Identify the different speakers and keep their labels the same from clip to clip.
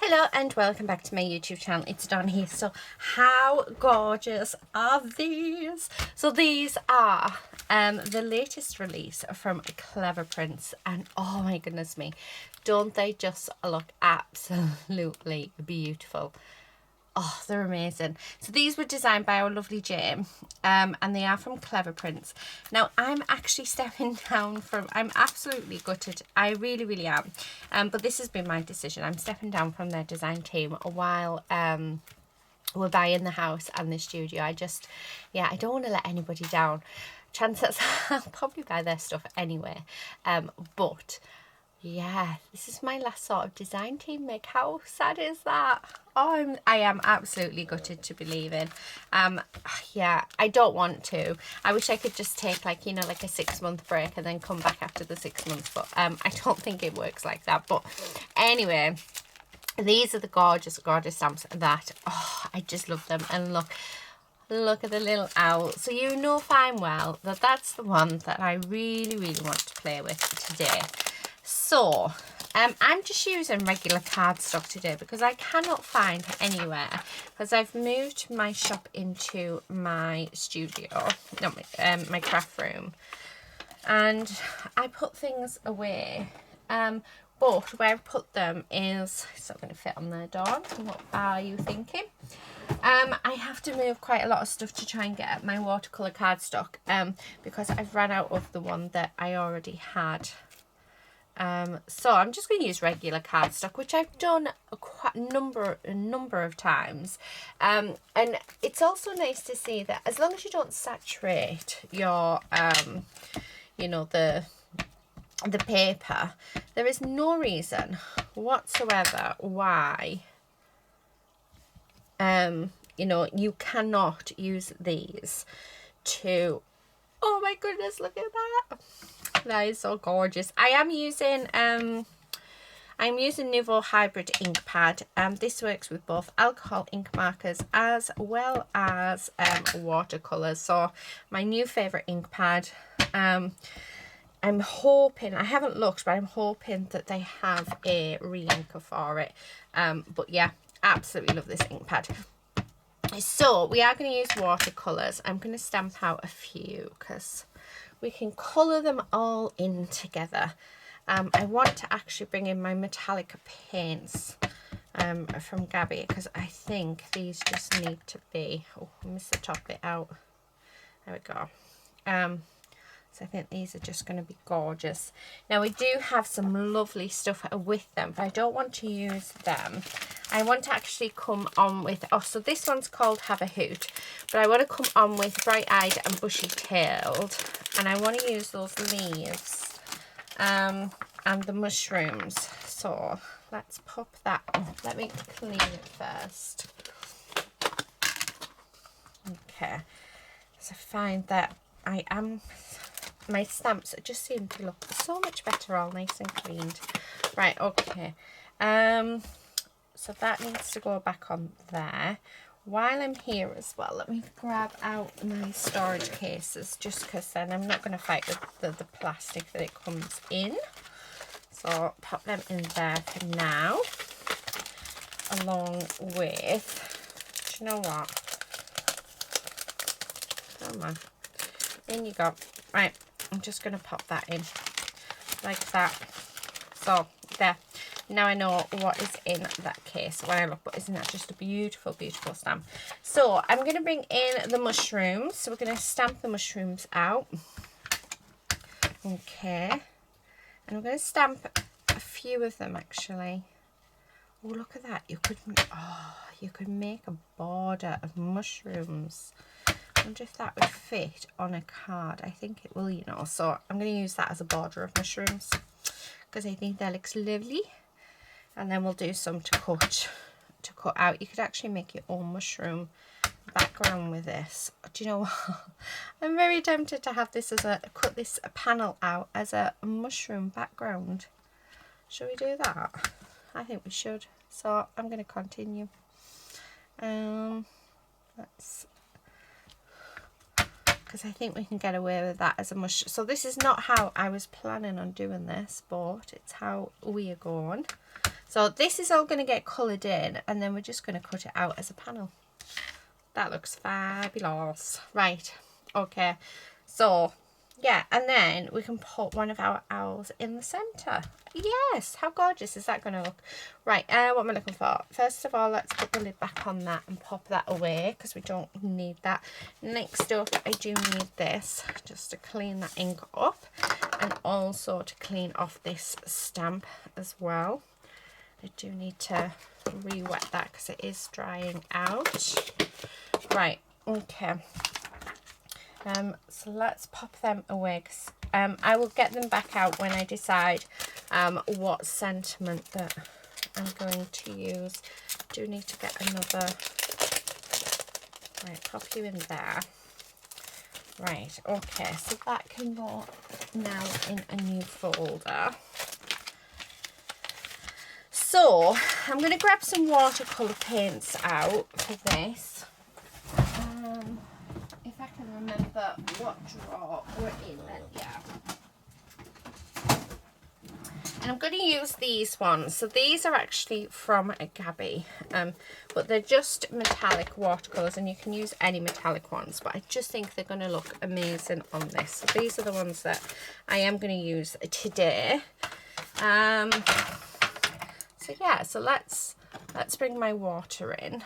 Speaker 1: Hello and welcome back to my YouTube channel. It's Dawn here. So how gorgeous are these? So these are the latest release from Cleverprints, and oh my goodness me, don't they just look absolutely beautiful? Oh, they're amazing. So these were designed by our lovely Jane, and they are from Cleverprints. Now, I'm actually stepping down from, I'm absolutely gutted. I really am. But this has been my decision. I'm stepping down from their design team while we're buying the house and the studio. I don't want to let anybody down. Chances I'll probably buy their stuff anyway. But yeah, this is my last sort of design team, Mick. How sad is that? Oh, I am absolutely gutted to be leaving. Yeah, I don't want to. I wish I could just take like a 6-month break and then come back after the 6 months, but I don't think it works like that. But anyway, these are the gorgeous stamps that, I just love them. And look at the little owl. So you know fine well that that's the one that I really want to play with today. So I'm just using regular cardstock today because I cannot find anywhere, because I've moved my shop into my studio, not my craft room, and I put things away, but where I put them is, it's not going to fit on there, Dawn. What are you thinking? I have to move quite a lot of stuff to try and get my watercolour cardstock, because I've run out of the one that I already had. So I'm just going to use regular cardstock, which I've done a number of times, and it's also nice to see that as long as you don't saturate your the paper, there is no reason whatsoever why you cannot use these to, oh my goodness, look at that. That is so gorgeous. I am using I'm using Nouveau Hybrid ink pad. This works with both alcohol ink markers as well as watercolors. So my new favorite ink pad. I'm hoping, I haven't looked, but I'm hoping that they have a re-inker for it. But yeah, absolutely love this ink pad. So we are going to use watercolors. I'm going to stamp out a few because we can colour them all in together. I want to actually bring in my metallic paints from Gabby, because I think these just need to be, oh, I missed the top bit out. There we go. So I think these are just going to be gorgeous. Now we do have some lovely stuff with them, but I don't want to use them. I want to actually come on with, so this one's called Have a Hoot, but I want to come on with Bright Eyed and Bushy Tailed, and I want to use those leaves and the mushrooms. So let's pop that on. Let me clean it first. Okay, so I find that my stamps just seem to look so much better, all nice and cleaned. Right, okay. So that needs to go back on there. While I'm here as well, let me grab out my storage cases, just because then I'm not going to fight with the plastic that it comes in. So pop them in there for now, along with, do you know what? Come on. In you go. Right, I'm just going to pop that in like that. So there. Now I know what is in that case when I look, but isn't that just a beautiful stamp? So I'm going to bring in the mushrooms. So we're going to stamp the mushrooms out. Okay. And I'm going to stamp a few of them actually. Oh, look at that. You could make a border of mushrooms. I wonder if that would fit on a card. I think it will, So I'm going to use that as a border of mushrooms because I think that looks lovely. And then we'll do some to cut out. You could actually make your own mushroom background with this. Do you know what? I'm very tempted to have this as cut this panel out as a mushroom background. Should we do that? I think we should. So I'm going to continue. Because I think we can get away with that as a mushroom. So this is not how I was planning on doing this, but it's how we are going. So this is all going to get coloured in, and then we're just going to cut it out as a panel. That looks fabulous. Right, okay, so yeah, and then we can put one of our owls in the centre. Yes, how gorgeous is that going to look? Right, what am I looking for? First of all, let's put the lid back on that and pop that away because we don't need that. Next up, I do need this just to clean that ink up, and also to clean off this stamp as well. I do need to re-wet that because it is drying out. Right, okay. So let's pop them away, because I will get them back out when I decide what sentiment that I'm going to use. Do need to get another. Right, pop you in there. Right, okay, so that can go now in a new folder. So I'm going to grab some watercolour paints out for this. If I can remember what drawer we're in then, yeah. And I'm going to use these ones. So these are actually from Gabby, but they're just metallic watercolours, and you can use any metallic ones, but I just think they're going to look amazing on this. So these are the ones that I am going to use today. So yeah, so let's bring my water in.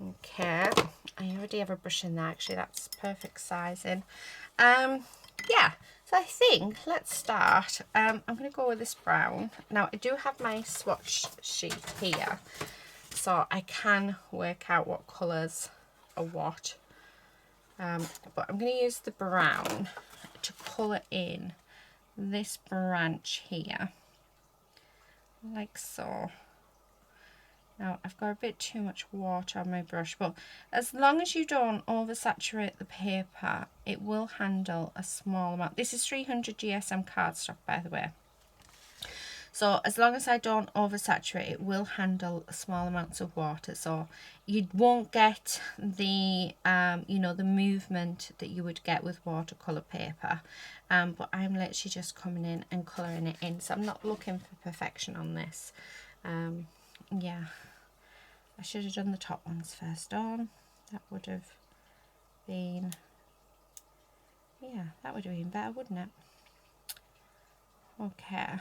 Speaker 1: Okay, I already have a brush in there, actually, that's perfect sizing. Yeah, so I think let's start. I'm going to go with this brown. Now I do have my swatch sheet here, so I can work out what colours are what. But I'm going to use the brown to colour in this branch here, like so. Now I've got a bit too much water on my brush, but as long as you don't oversaturate the paper, it will handle a small amount. This is 300 GSM cardstock, by the way. So as long as I don't oversaturate, it will handle small amounts of water. So you won't get the, you know, the movement that you would get with watercolour paper. But I'm literally just coming in and colouring it in. So I'm not looking for perfection on this. Yeah. I should have done the top ones first on. That would have been, yeah, that would have been better, wouldn't it? Okay.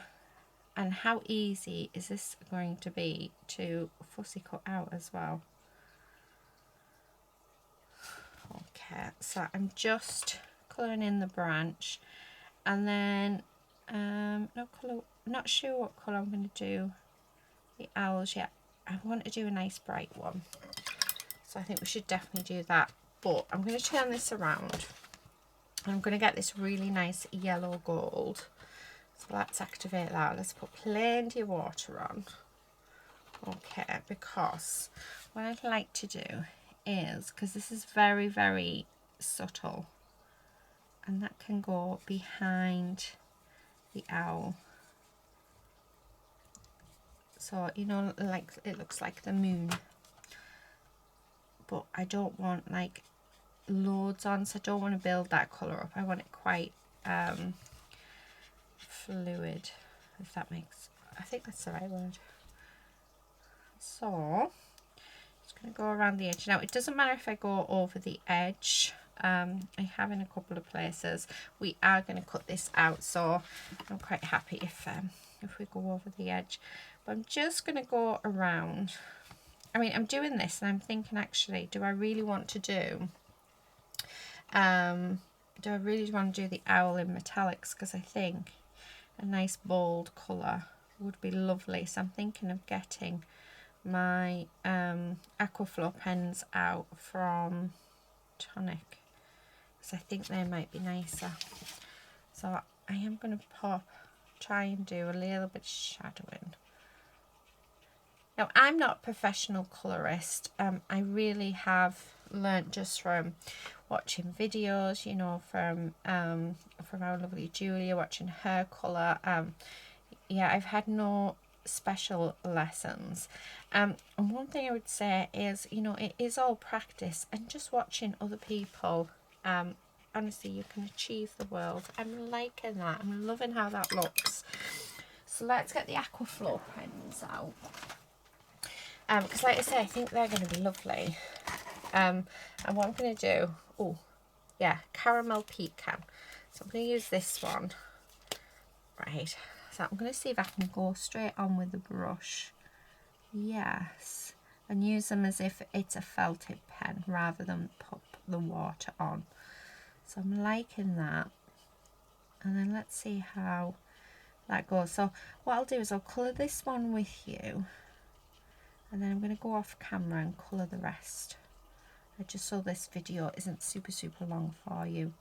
Speaker 1: And how easy is this going to be to fussy cut out as well? Okay, so I'm just colouring in the branch, and then not sure what colour I'm going to do the owls yet. I want to do a nice bright one, so I think we should definitely do that. But I'm going to turn this around, and I'm going to get this really nice yellow gold. So let's activate that. Let's put plenty of water on. Okay, because what I'd like to do is, because this is very, very subtle, and that can go behind the owl. So, you know, like it looks like the moon, but I don't want like loads on, so I don't want to build that colour up. I want it quite fluid, if that makes, I think that's the right word. So just going to go around the edge. Now it doesn't matter if I go over the edge. I have in a couple of places. We are going to cut this out, so I'm quite happy if we go over the edge. But I'm just going to go around. I mean, I'm doing this and I'm thinking, actually, do I really want to do the owl in metallics? Because I think a nice bold colour would be lovely. So I'm thinking of getting my Aquaflow pens out from Tonic, because I think they might be nicer. So I am going to try and do a little bit of shadowing. Now, I'm not a professional colourist. I really have learnt just from watching videos, you know, from our lovely Julia, watching her colour. Yeah, I've had no special lessons. And one thing I would say is, you know, it is all practice and just watching other people. Honestly, you can achieve the world. I'm liking that. I'm loving how that looks. So let's get the Aquaflow pens out. Because like I say, I think they're going to be lovely. And what I'm going to do, oh yeah, caramel pecan. So I'm going to use this one. Right, so I'm going to see if I can go straight on with the brush. Yes, and use them as if it's a felt tip pen rather than pop the water on. So I'm liking that. And then let's see how that goes. So what I'll do is I'll colour this one with you. And then I'm going to go off camera and colour the rest. I just saw this video isn't super long for you.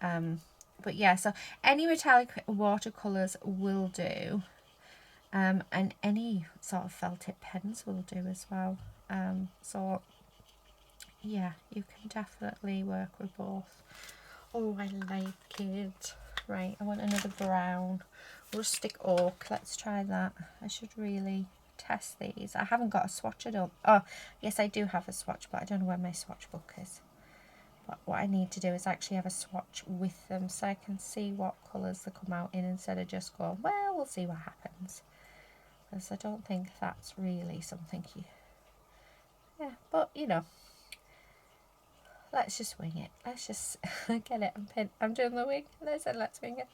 Speaker 1: But yeah, so any metallic watercolours will do. And any sort of felt tip pens will do as well. So yeah, you can definitely work with both. Oh, I like it. Right, I want another brown. Rustic oak, let's try that. I should really test these. I haven't got a swatch, I don't. Oh, yes, I do have a swatch, but I don't know where my swatch book is. But what I need to do is actually have a swatch with them so I can see what colours they come out in instead of just going, well, we'll see what happens. Because I don't think that's really something you... Yeah, but, you know, let's just wing it. Let's just get it. I'm doing the wing. And I said, let's wing it.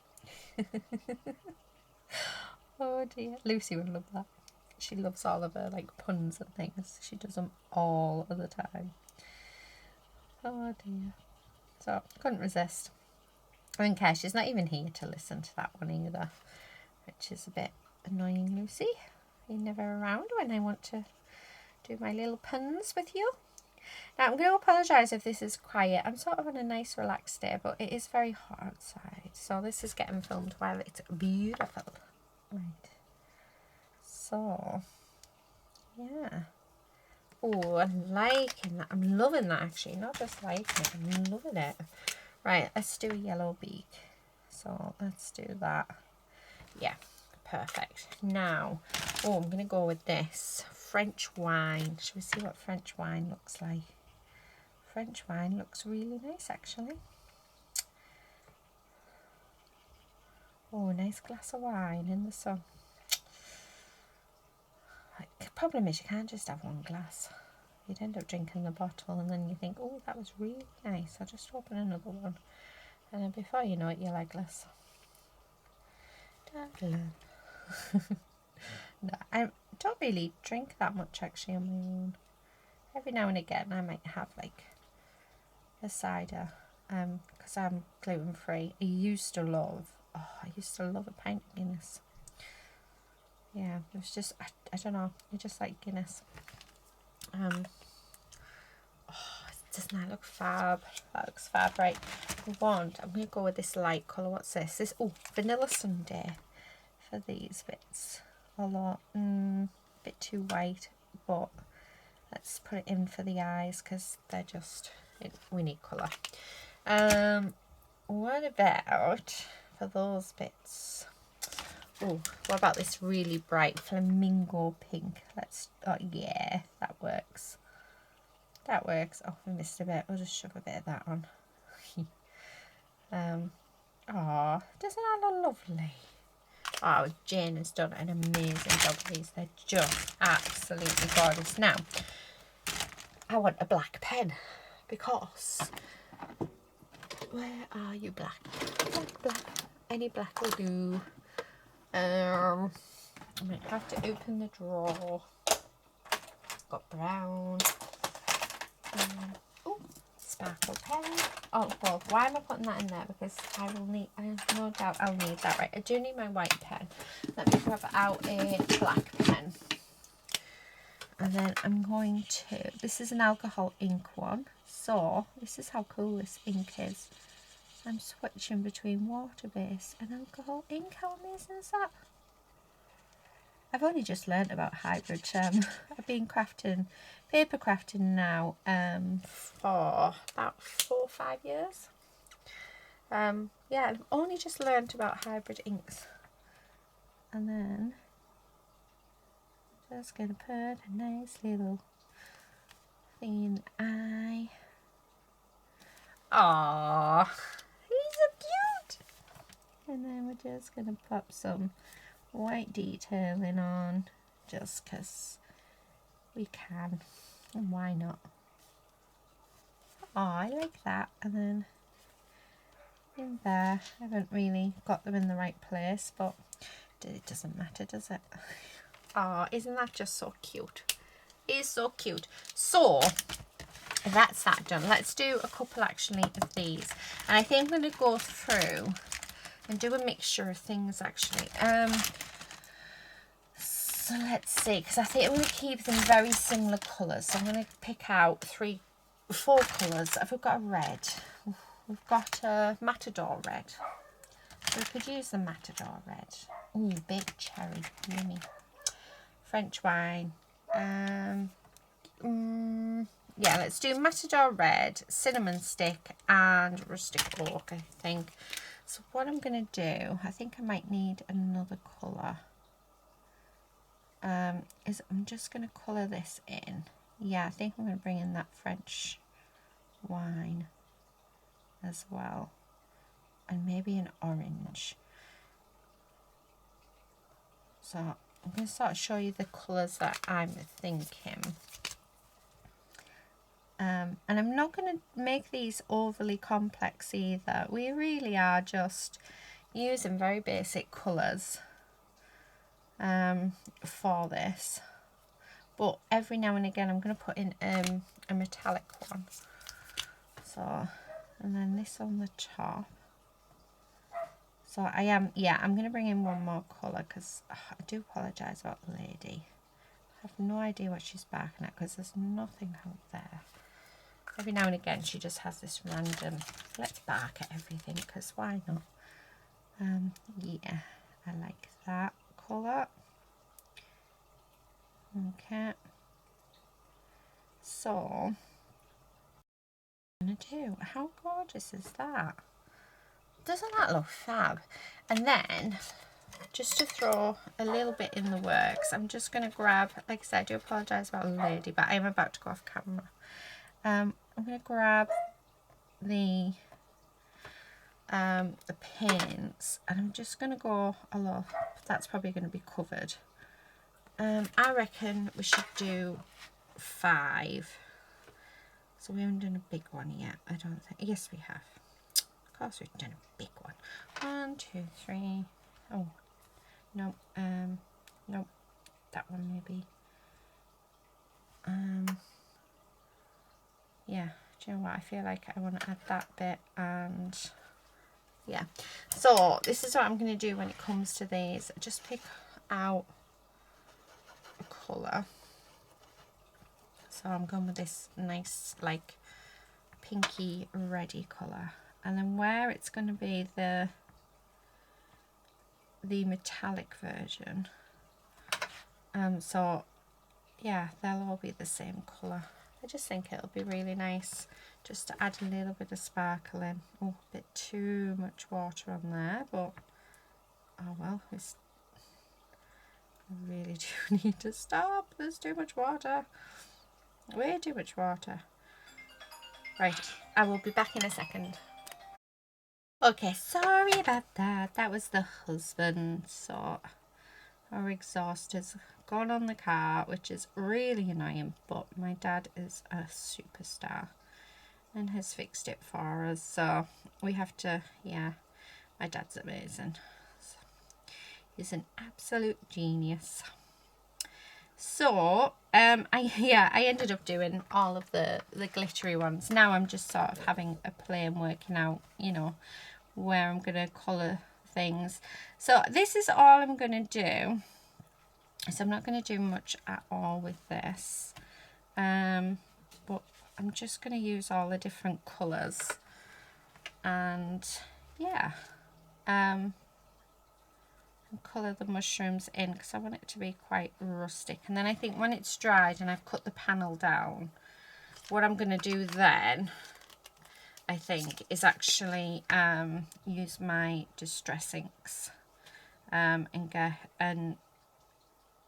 Speaker 1: Oh, dear. Lucy would love that. She loves all of her, like, puns and things. She does them all of the time. Oh, dear. So, couldn't resist. I don't care. She's not even here to listen to that one either. Which is a bit annoying, Lucy. You're never around when I want to do my little puns with you. Now, I'm going to apologise if this is quiet. I'm sort of on a nice relaxed day, but it is very hot outside. So this is getting filmed while it's beautiful. Right. So, yeah. Oh, I'm liking that. I'm loving that, actually. Not just liking it, I'm loving it. Right, let's do a yellow beak. So, let's do that. Yeah, perfect. Now, oh, I'm going to go with this. French wine. Shall we see what French wine looks like? French wine looks really nice, actually. Oh, nice glass of wine in the sun. The problem is you can't just have one glass. You'd end up drinking the bottle and then you think, oh, that was really nice. I'll just open another one. And then before you know it, you're legless. No, I don't really drink that much actually on my own. Every now and again I might have like a cider because I'm gluten free. I used to love a pint of Guinness. Yeah, it was just, I don't know, I just like Guinness. Oh, doesn't that look fab? That looks fab. Right, I'm going to go with this light colour. What's this? Oh, Vanilla Sundae for these bits. Although, a bit too white, but let's put it in for the eyes because they're just, we need colour. What about for those bits? Oh, what about this really bright flamingo pink? Oh yeah, that works. That works. Oh, we missed a bit. We'll just shove a bit of that on. Oh, doesn't that look lovely? Oh, Jane has done an amazing job with these. They're just absolutely gorgeous. Now, I want a black pen because... Where are you, black? Black. Any black will do. I might have to open the drawer. Got brown. Oh, sparkle pen. Oh, well, why am I putting that in there? Because I have no doubt I'll need that. Right, I do need my white pen. Let me grab out a black pen. And then I'm going to, this is an alcohol ink one. So, this is how cool this ink is. I'm switching between water-based and alcohol ink. How amazing is that? I've only just learnt about hybrid. I've been paper crafting now for about 4 or 5 years. Yeah, I've only just learnt about hybrid inks. And then just going to put a nice little thing in the eye. Aww, he's so cute. And then we're just going to pop some white detailing on just because we can, and why not? Oh, I like that. And then in there, I haven't really got them in the right place, but it doesn't matter, does it? Oh, isn't that just so cute? It is so cute. So that's that done. Let's do a couple actually of these, and I think I'm going to go through and do a mixture of things actually. So let's see, because I think I'm going to keep them very similar colours. So I'm going to pick out 4 colours. Have we got a red? We've got a Matador red. So we could use the Matador red. Ooh, big cherry, yummy. French wine. Yeah, let's do Matador red, cinnamon stick, and rustic oak, I think. So what I'm going to do, I think I might need another colour. Is I'm just going to colour this in. Yeah, I think I'm going to bring in that French wine as well, and maybe an orange. So I'm going to sort of show you the colours that I'm thinking. And I'm not going to make these overly complex either. We really are just using very basic colours for this. But every now and again I'm going to put in a metallic one. So, and then this on the top. So I'm going to bring in one more colour, because I do apologise about the lady. I have no idea what she's barking at, because there's nothing out there. Every now and again she just has this random let's bark at everything, because why not? Yeah, I like that colour. Okay. So I'm going to do, how gorgeous is that? Doesn't that look fab? And then, just to throw a little bit in the works, I'm just going to grab, like I said, I do apologise about the lady, but I am about to go off camera. I'm going to grab the paints, and I'm just going to go a lot. That's probably going to be covered. I reckon we should do 5. So we haven't done a big one yet, I don't think. Yes, we have. Of course we've done a big one. 1, 2, 3. Oh, no. No, that one maybe. Yeah, do you know what? I feel like I want to add that bit, and yeah. So this is what I'm going to do when it comes to these. Just pick out a colour. So I'm going with this nice, like, pinky reddy colour. And then where it's going to be the metallic version, so yeah, they'll all be the same colour. I just think it'll be really nice just to add a little bit of sparkle in. Oh, a bit too much water on there, but oh well, we really do need to stop. There's too much water, way too much water. Right, I will be back in a second. Okay, sorry about that. That was the husband. So our exhaust has gone on the car, which is really annoying, but my dad is a superstar and has fixed it for us. So we have to, yeah, my dad's amazing. He's an absolute genius. So I ended up doing all of the glittery ones. Now I'm just sort of having a play and working out, you know, where I'm gonna colour things. So this is all I'm gonna do. So I'm not gonna do much at all with this, but I'm just gonna use all the different colours, and yeah, and colour the mushrooms in, because I want it to be quite rustic. And then I think when it's dried and I've cut the panel down, what I'm going to do then, I think, is actually use my distress inks and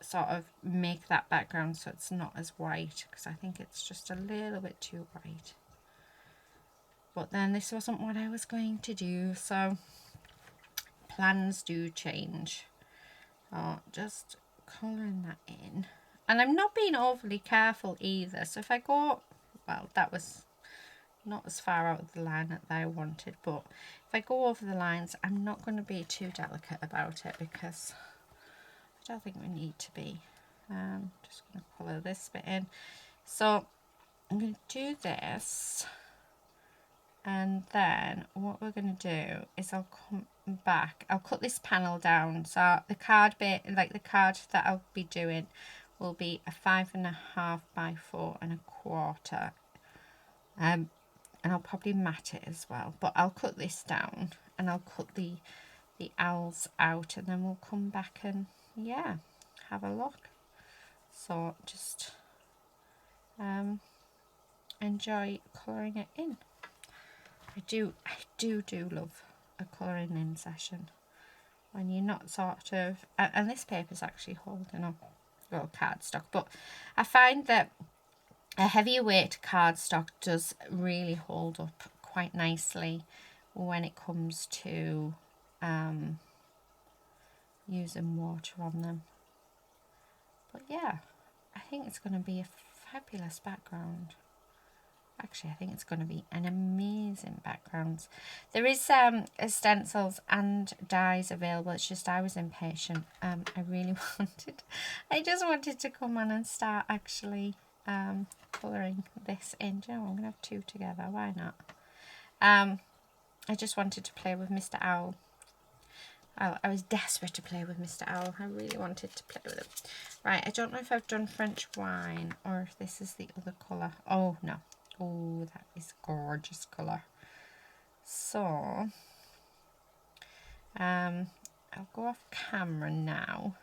Speaker 1: sort of make that background so it's not as white, because I think it's just a little bit too white. But then this wasn't what I was going to do, so plans do change. So just colouring that in. And I'm not being overly careful either. So if I go, well, that was not as far out of the line that I wanted, but if I go over the lines, I'm not going to be too delicate about it because I don't think we need to be. Just going to colour this bit in. So I'm going to do this, and then what we're going to do is I'll come back, I'll cut this panel down, so the card bit, like the card that I'll be doing will be a 5.5 by 4.25, and I'll probably mat it as well, but I'll cut this down and I'll cut the owls out, and then we'll come back and yeah, have a look. So just enjoy colouring it in. I do love a colouring in session when you're not sort of, and this paper's actually holding up, well, cardstock, but I find that a heavier weight cardstock does really hold up quite nicely when it comes to using water on them. But yeah, I think it's going to be a fabulous background. Actually, I think it's going to be an amazing background. There is stencils and dies available. It's just I was impatient. I really I just wanted to come on and start actually colouring this in. Do you know, I'm going to have two together. Why not? I just wanted to play with Mr. Owl. I was desperate to play with Mr. Owl. I really wanted to play with him. Right, I don't know if I've done French wine or if this is the other colour. Oh, no. Oh, that is gorgeous colour. So, I'll go off camera now.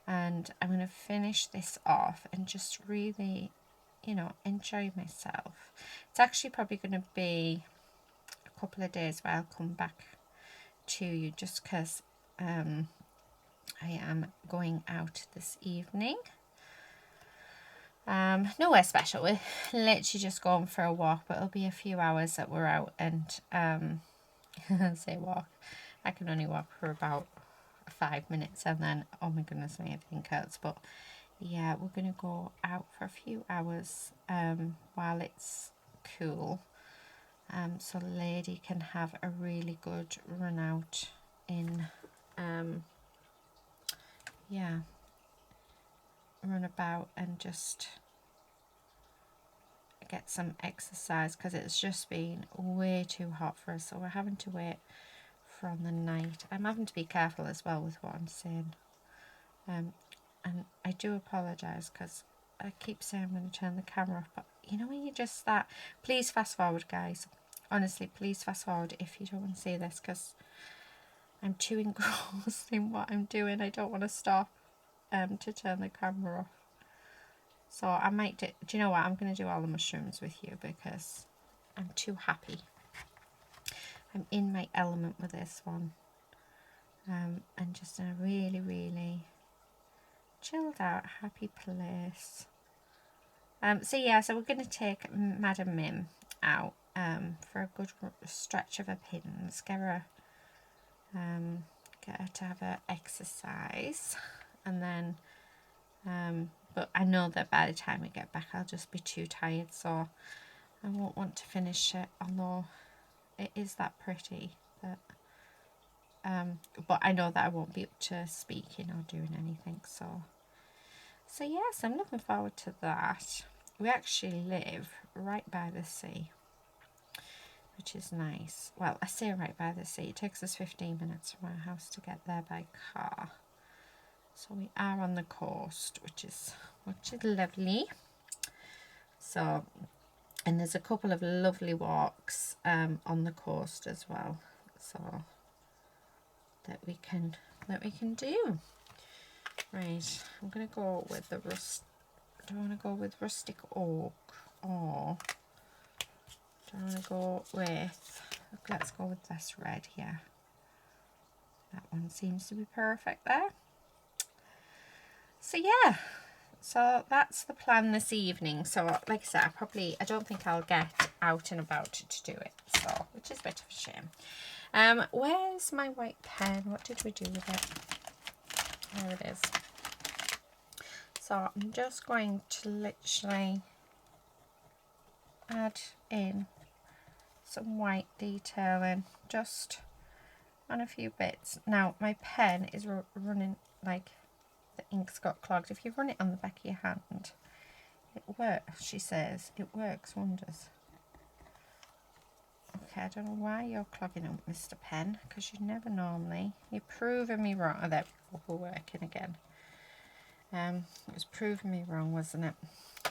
Speaker 1: And I'm going to finish this off and just really, you know, enjoy myself. It's actually probably going to be a couple of days where I'll come back to you, just because I am going out this evening. Nowhere special, we're literally just going for a walk, but it'll be a few hours that we're out, and say walk, I can only walk for about 5 minutes and then, oh my goodness me, everything hurts. But yeah, we're gonna go out for a few hours while it's cool, so Lady can have a really good run out in yeah, run about and just get some exercise, because it's just been way too hot for us, so we're having to wait from the night. I'm having to be careful as well with what I'm saying, and I do apologise because I keep saying I'm going to turn the camera off, but you know when you just that, please fast forward guys, honestly, please fast forward if you don't want to see this, because I'm too engrossed in what I'm doing. I don't want to stop to turn the camera off. So I might do you know what, I'm going to do all the mushrooms with you because I'm too happy. I'm in my element with this one, and just in a really, really chilled out, happy place. So yeah, so we're going to take Madam Mim out for a good stretch of her pins, get her to have her exercise, and then but I know that by the time we get back I'll just be too tired, so I won't want to finish it, although it is that pretty that but I know that I won't be up to speaking or doing anything, so yes, I'm looking forward to that. We actually live right by the sea, which is nice. Well, I say right by the sea, it takes us 15 minutes from our house to get there by car, so we are on the coast, which is lovely. So, and there's a couple of lovely walks on the coast as well, so that we can do. Right, I'm gonna go with the rust. Do I want to go with rustic oak, or do I want to go with? Let's go with this red here. That one seems to be perfect there. So yeah, so that's the plan this evening. So like I said, I don't think I'll get out and about to do it, so which is a bit of a shame. Where's my white pen? What did we do with it? There it is. So I'm just going to literally add in some white detailing just on a few bits. Now my pen is running, like the ink's got clogged. If you run it on the back of your hand, it works, she says. It works wonders. Okay, I don't know why you're clogging up, Mr. Pen, because you never normally. You're proving me wrong. Oh, there we're working again. It was proving me wrong, wasn't it?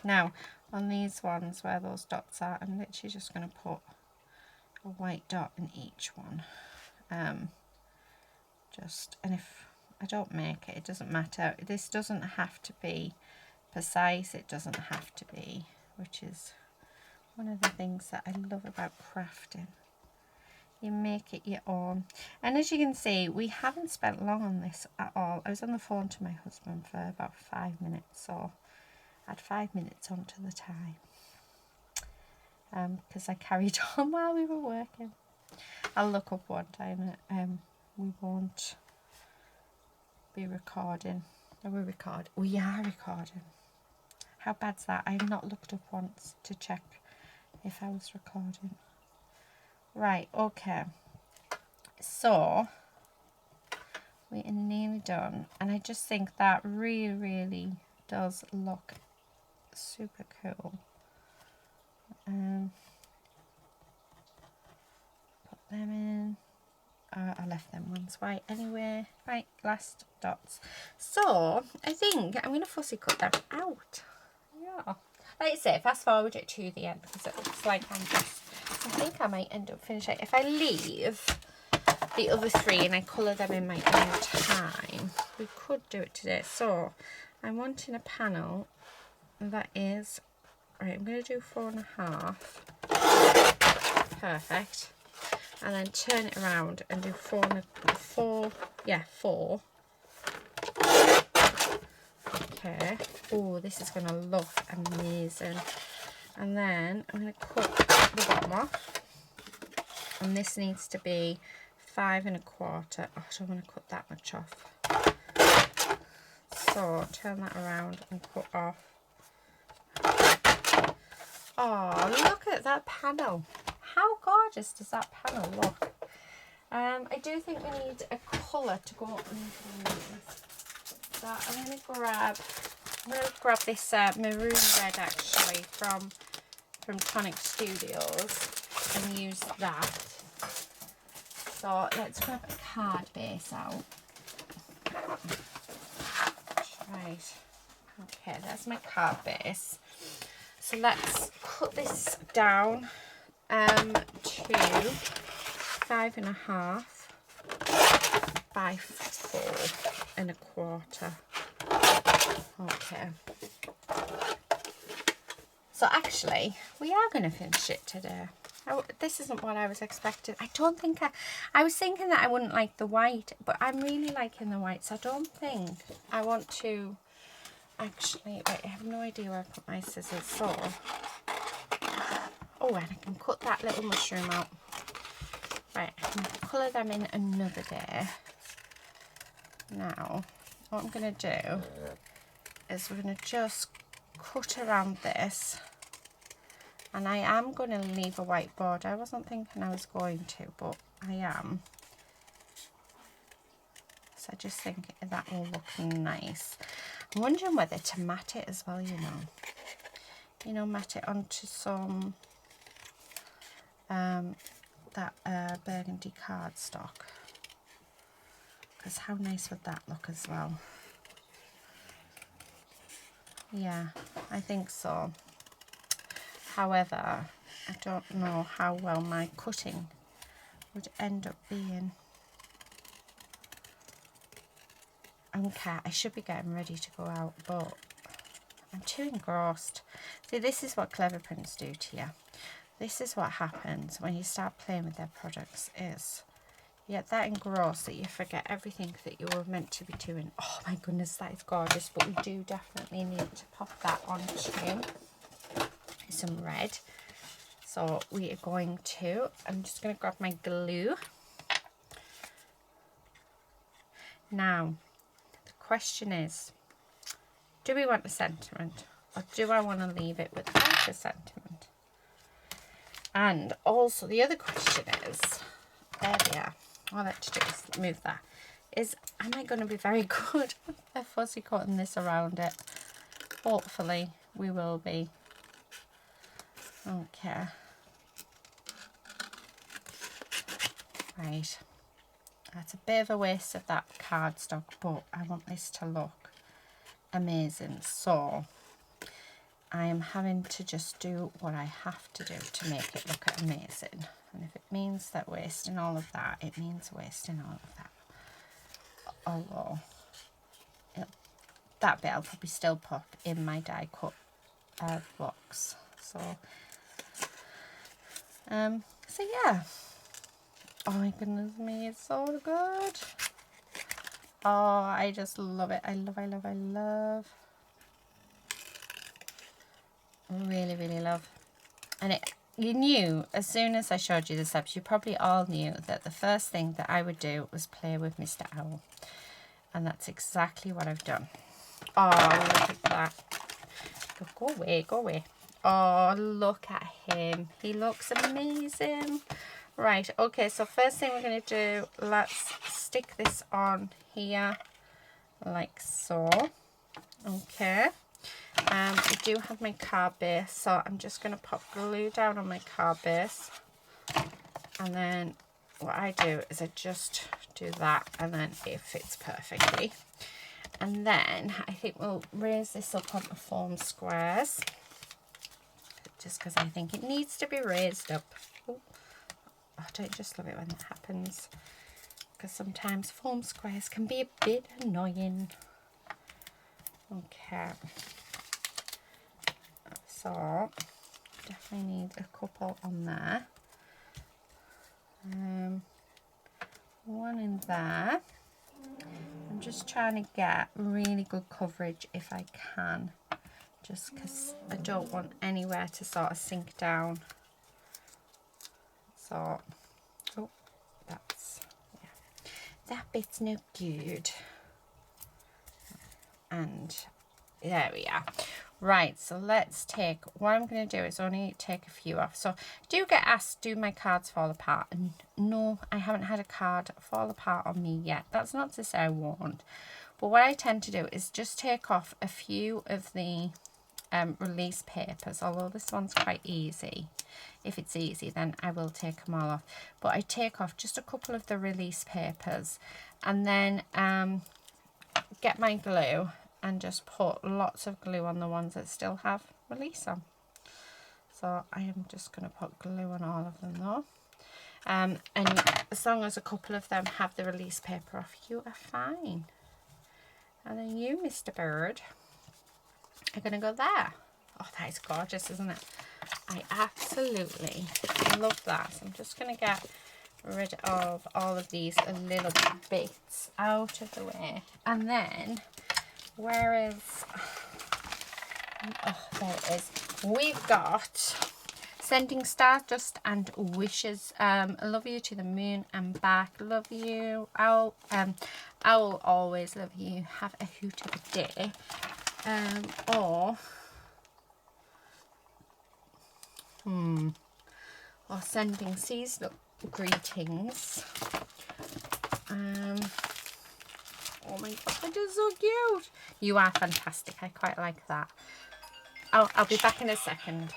Speaker 1: Now, on these ones where those dots are, I'm literally just going to put a white dot in each one. And if I don't make it, it doesn't matter. This doesn't have to be precise. It doesn't have to be, which is one of the things that I love about crafting. You make it your own. And as you can see, we haven't spent long on this at all. I was on the phone to my husband for about 5 minutes, so I had 5 minutes onto the time. Because I carried on while we were working. I'll look up one time. We won't be recording. We are recording. How bad's that? I've not looked up once to check if I was recording. Right, okay. So we are nearly done, and I just think that really does look super cool. Put them in. I left them ones white anyway. Right, last dots. So I think I'm going to fussy cut them out. Yeah. Like I say, fast forward it to the end because it looks like I think I might end up finishing. If I leave the other 3 and I colour them in my own time, we could do it today. So I'm wanting a panel that is, right, I'm going to do 4.5. Perfect. And then turn it around and do 4. Okay. Oh, this is going to look amazing. And then I'm going to cut the bottom off. And this needs to be 5.25. Oh, I don't want to cut that much off. So turn that around and cut off. Oh, look at that panel. How gorgeous does that panel look? I do think we need a colour to go underneath. So I'm going to grab this maroon red actually from Tonic Studios and use that. So let's grab a card base out. Right. Okay, that's my card base. So let's cut this down to 5.5 by 4.25. Okay. So actually, we are going to finish it today. This isn't what I was expecting. I don't think I was thinking that I wouldn't like the white, but I'm really liking the white, so I don't think I want to actually, wait, I have no idea where I put my scissors, so, oh, and I can cut that little mushroom out. Right, I'm going to colour them in another day. Now, what I'm going to do is we're going to just cut around this. And I am going to leave a white border. I wasn't thinking I was going to, but I am. So I just think that will look nice. I'm wondering whether to matte it as well, you know. You know, matte it onto some that burgundy cardstock. Because how nice would that look as well? Yeah, I think so. However, I don't know how well my cutting would end up being. Okay, I should be getting ready to go out, but I'm too engrossed. See, this is what Cleverprints do to you. This is what happens when you start playing with their products, is you get that engrossed that you forget everything that you were meant to be doing. Oh my goodness, that is gorgeous, but we do definitely need to pop that onto some red. So we are going to, I'm just going to grab my glue. Now, the question is, do we want a sentiment, or do I want to leave it without a sentiment? And also the other question is, there we are, all I have to do is move that, is am I going to be very good at fussy cutting this around it? Hopefully we will be. Okay. Right. That's a bit of a waste of that cardstock, but I want this to look amazing. So I am having to just do what I have to do to make it look amazing. And if it means that wasting all of that, it means wasting all of that. Although that bit I'll probably still pop in my die cut box. So yeah. Oh my goodness me, it's so good. Oh, I just love it. I love. Really, really love. And you knew, as soon as I showed you the steps, you probably all knew that the first thing that I would do was play with Mr. Owl. And that's exactly what I've done. Oh, look at that. Go away, go away. Oh, look at him. He looks amazing. Right, okay, so first thing we're going to do, let's stick this on here like so. Okay. I do have my card base, so I'm just going to pop glue down on my card base. And then what I do is I just do that, and then it fits perfectly. And then I think we'll raise this up onto foam squares, just because I think it needs to be raised up. Oh, don't you just love it when that happens? Because sometimes foam squares can be a bit annoying. Okay. So definitely need a couple on there. One in there. I'm just trying to get really good coverage if I can, just because I don't want anywhere to sort of sink down. So, oh, that's, yeah, that bit's no good. And there we are. Right, so let's take, what I'm going to do is only take a few off. So do get asked, do my cards fall apart? And no, I haven't had a card fall apart on me yet. That's not to say I won't. But what I tend to do is just take off a few of the release papers, although this one's quite easy. If it's easy, then I will take them all off. But I take off just a couple of the release papers, and then get my glue and just put lots of glue on the ones that still have release on. So I am just going to put glue on all of them though. And as long as a couple of them have the release paper off, you are fine. And then you, Mr. Bird, are going to go there. Oh, that is gorgeous, isn't it? I absolutely love that. So I'm just going to get rid of all of these little bits out of the way. And then, where is... Oh, there it is. We've got Sending Stardust and Wishes. Love you to the moon and back. Love you. I'll always love you. Have a hoot of a day. Or Sending Seasonal Greetings. Oh my god, that is so cute. You are fantastic. I quite like that. I'll be back in a second.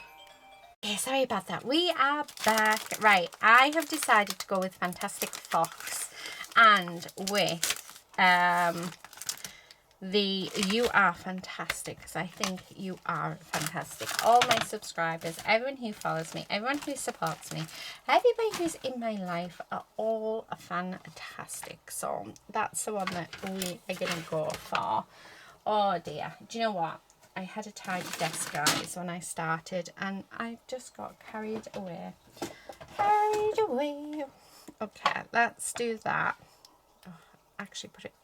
Speaker 1: Okay, sorry about that. We are back. Right, I have decided to go with Fantastic Fox and with the You Are Fantastic, because I think you are fantastic. All my subscribers, everyone who follows me, everyone who supports me, everybody who's in my life are all fantastic. So that's the one that we are going to go for. Oh dear. Do you know what? I had a tidy desk, guys, when I started, and I just got carried away. Okay, let's do that. Oh, actually put it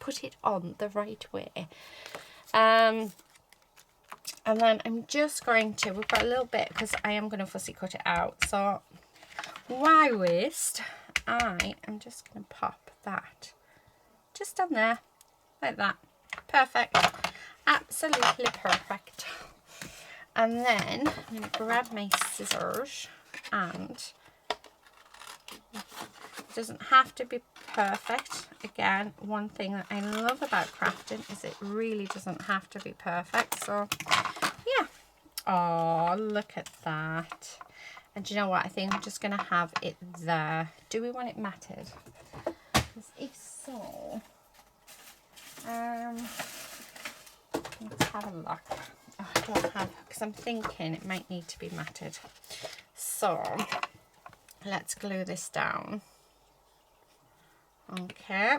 Speaker 1: put it on the right way. And then I'm just going to, we've got a little bit, because I am going to fussy cut it out, so why waste? I am just going to pop that just on there, like that. Perfect. Absolutely perfect. And then I'm going to grab my scissors, and it doesn't have to be perfect. Again, one thing that I love about crafting is it really doesn't have to be perfect. So yeah. Oh, look at that. And do you know what? I think I'm just going to have it there. Do we want it matted? Because if so, let's have a look. Oh, I don't have, because I'm thinking it might need to be matted. So let's glue this down. Okay.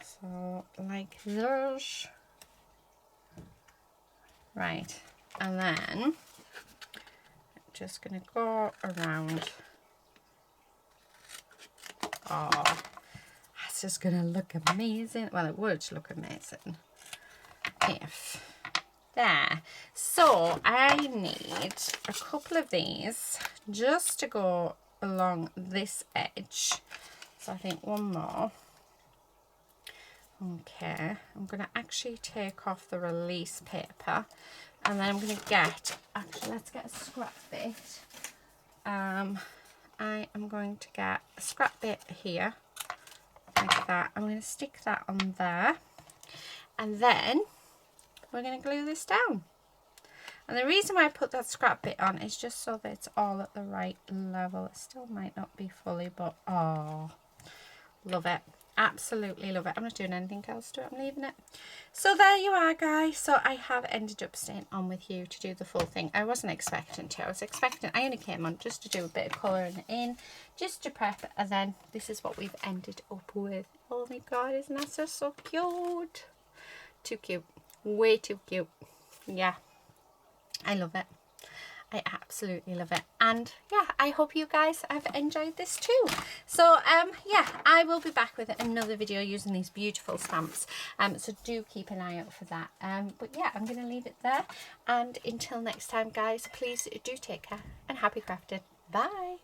Speaker 1: So like this. Right. And then I'm just going to go around. Oh, that's just going to look amazing. Well, it would look amazing if there. So I need a couple of these just to go along this edge. So I think one more. Okay, I'm going to actually take off the release paper, and then I'm going to get, actually let's get a scrap bit. I am going to get a scrap bit here, like that. I'm going to stick that on there, and then we're going to glue this down. And the reason why I put that scrap bit on is just so that it's all at the right level. It still might not be fully, but oh, love it. Absolutely love it. I'm not doing anything else to it. I'm leaving it. So there you are, guys. So I have ended up staying on with you to do the full thing. I wasn't expecting to. I only came on just to do a bit of colouring in, just to prep, and then this is what we've ended up with. Oh my god, isn't that so cute? Too cute. Way too cute. Yeah, I love it. I absolutely love it. And yeah, I hope you guys have enjoyed this too. So yeah, I will be back with another video using these beautiful stamps, so do keep an eye out for that. But yeah, I'm going to leave it there, and until next time, guys, please do take care and happy crafting. Bye.